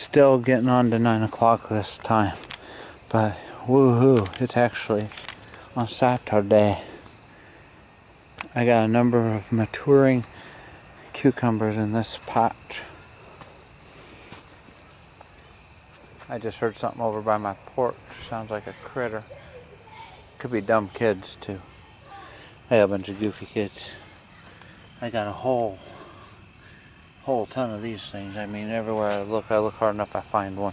still getting on to 9 o'clock this time. But woohoo, it's actually on Saturday. I got a number of maturing cucumbers in this patch. I just heard something over by my porch. Sounds like a critter. Could be dumb kids too. I got a bunch of goofy kids. I got a whole ton of these things. I mean, everywhere I look hard enough, I find one.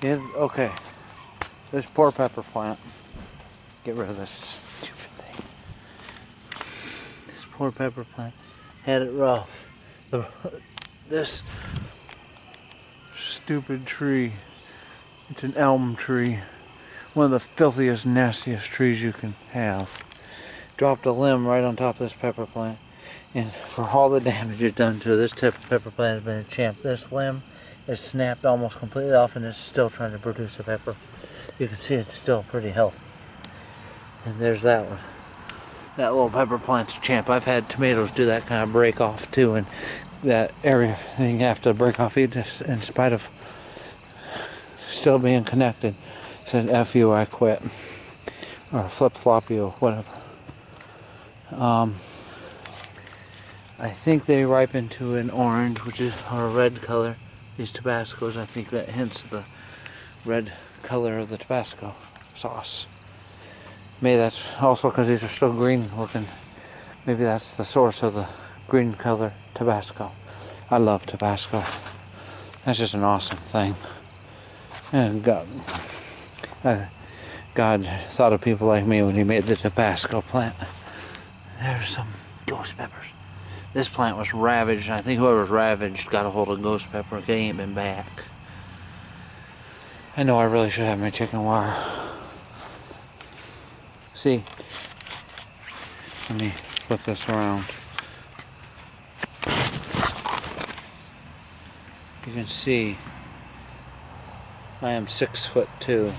Yeah, okay. This poor pepper plant. Get rid of this stupid thing. This poor pepper plant had it rough. This stupid tree. It's an elm tree. One of the filthiest, nastiest trees you can have. Dropped a limb right on top of this pepper plant. And for all the damage it's done to it, this type of pepper plant has been a champ. This limb is snapped almost completely off and it's still trying to produce a pepper. You can see it's still pretty healthy. And there's that one. That little pepper plant's a champ. I've had tomatoes do that kind of break off too, and that area thing have to break off in spite of still being connected. Said F you, I quit. Or flip flop you, whatever. I think they ripen to an orange, which is or a red color. These Tabascos, I think that hints at the red color of the Tabasco sauce. Maybe that's also because these are still green looking. Maybe that's the source of the green color Tabasco. I love Tabasco. That's just an awesome thing. And God thought of people like me when he made the Tabasco plant. There's some ghost peppers. This plant was ravaged. I think whoever's ravaged got a hold of ghost pepper. They ain't been back. I know I really should have my chicken wire. See? Let me flip this around. You can see I am 6'2".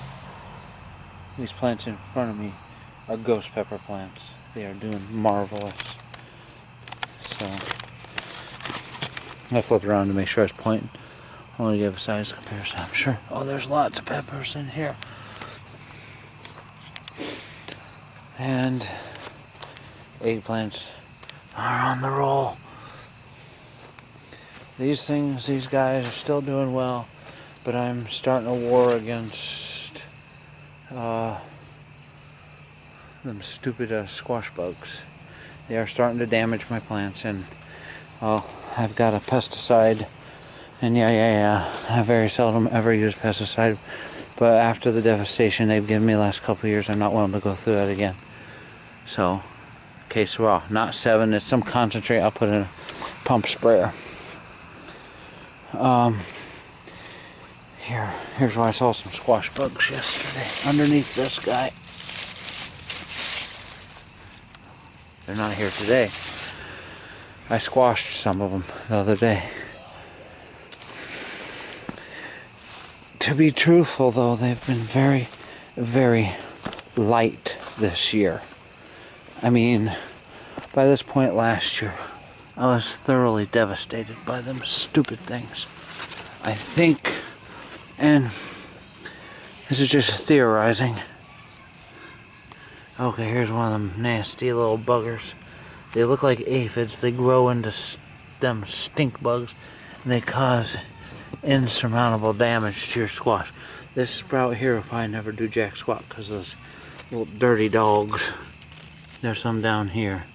These plants in front of me are ghost pepper plants. They are doing marvelous. So I flipped around to make sure I was pointing. Only to give a size comparison, I'm sure. Oh, there's lots of peppers in here. And eggplants are on the roll. These things, these guys are still doing well, but I'm starting a war against them stupid squash bugs. They are starting to damage my plants, and I've got a pesticide, and yeah, I very seldom ever use pesticide, but after the devastation they've given me the last couple of years, I'm not willing to go through that again. So, case raw, not 7, it's some concentrate I'll put in a pump sprayer. Here's where I saw some squash bugs yesterday, underneath this guy. They're not here today. I squashed some of them the other day. To be truthful though, they've been very, very light this year. I mean, by this point last year, I was thoroughly devastated by them stupid things. I think, and this is just theorizing. Okay, here's one of them nasty little buggers. They look like aphids. They grow into them stink bugs, and they cause insurmountable damage to your squash. This sprout here will probably never do jack squat because of those little dirty dogs. There's some down here.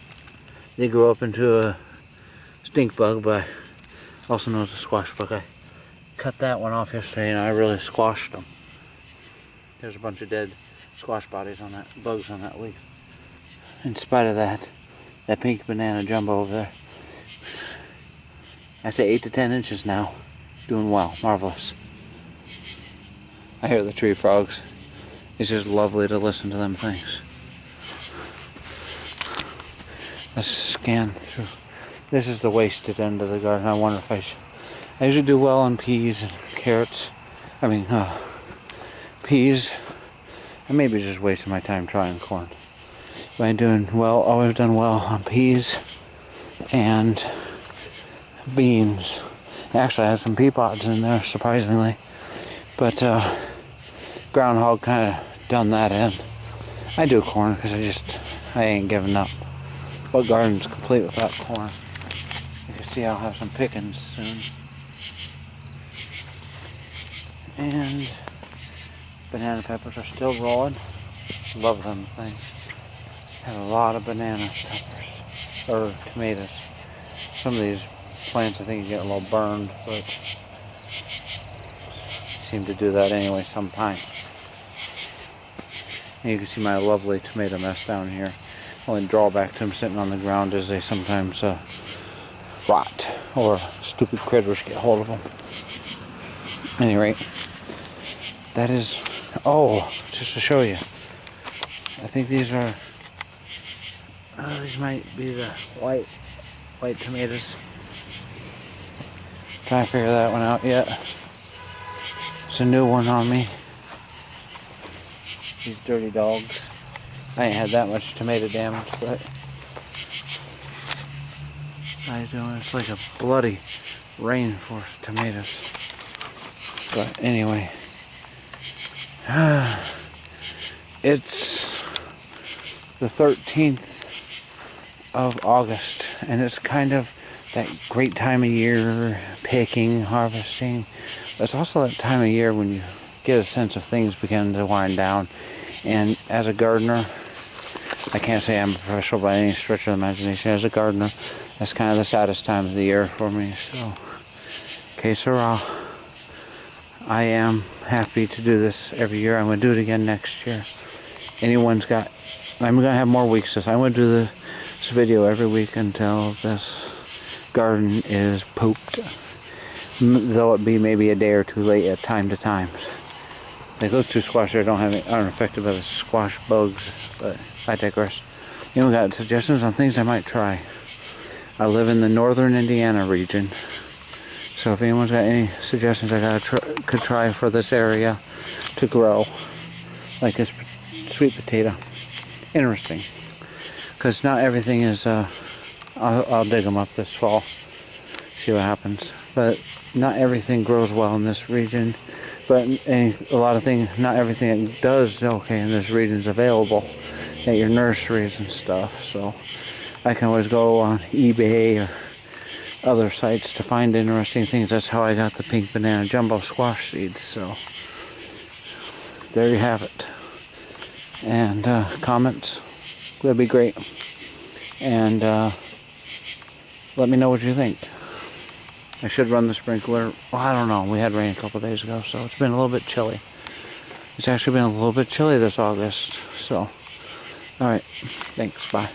They grow up into a stink bug, but also known as a squash bug. I cut that one off yesterday and I really squashed them. There's a bunch of dead squash bodies on that, bugs on that leaf. In spite of that, that pink banana jumbo over there, I say 8 to 10 inches now. Doing well, marvelous. I hear the tree frogs. It's just lovely to listen to them things. Let's scan through. This is the wasted end of the garden. I wonder if I usually do well on peas and carrots. I mean, peas. I may be just wasting my time trying corn. But I'm doing well, always done well on peas and beans. Actually, I had some pea pods in there, surprisingly. But groundhog kind of done that in. I do corn because I ain't giving up. What garden's complete without corn? You can see I'll have some pickings soon. And banana peppers are still rolling. Love them things. Have a lot of banana peppers, or tomatoes. Some of these plants I think you get a little burned, but seem to do that anyway sometime. And you can see my lovely tomato mess down here. Only drawback to them sitting on the ground is they sometimes rot, or stupid critters get hold of them. At any rate, that is, oh, just to show you, I think these are, these might be the white tomatoes. Trying to figure that one out yet. It's a new one on me. These dirty dogs. I ain't had that much tomato damage, but it's like a bloody rainforest of tomatoes. But anyway, it's the 13th of August, and it's kind of that great time of year, picking, harvesting. But it's also that time of year when you get a sense of things beginning to wind down. And as a gardener, I can't say I'm a professional by any stretch of the imagination. As a gardener, that's kind of the saddest time of the year for me. So, que sera. I am happy to do this every year. I'm going to do it again next year. I'm going to have more weeks this. I'm going to do this video every week until this garden is pooped. Though it be maybe a day or two late at time to times. Like those two squash there aren't affected by the squash bugs, but I digress. We got suggestions on things I might try. I live in the northern Indiana region, so if anyone's got any suggestions I could try for this area to grow, like this sweet potato, interesting, because not everything is. I'll dig them up this fall, see what happens. But not everything grows well in this region. But not everything that does okay in this region is available at your nurseries and stuff. So I can always go on eBay or other sites to find interesting things. That's how I got the pink banana jumbo squash seeds. So there you have it. And comments, that'd be great. And let me know what you think. I should run the sprinkler. Well, I don't know. We had rain a couple days ago, so it's been a little bit chilly. It's actually been a little bit chilly this August. So, alright. Thanks. Bye.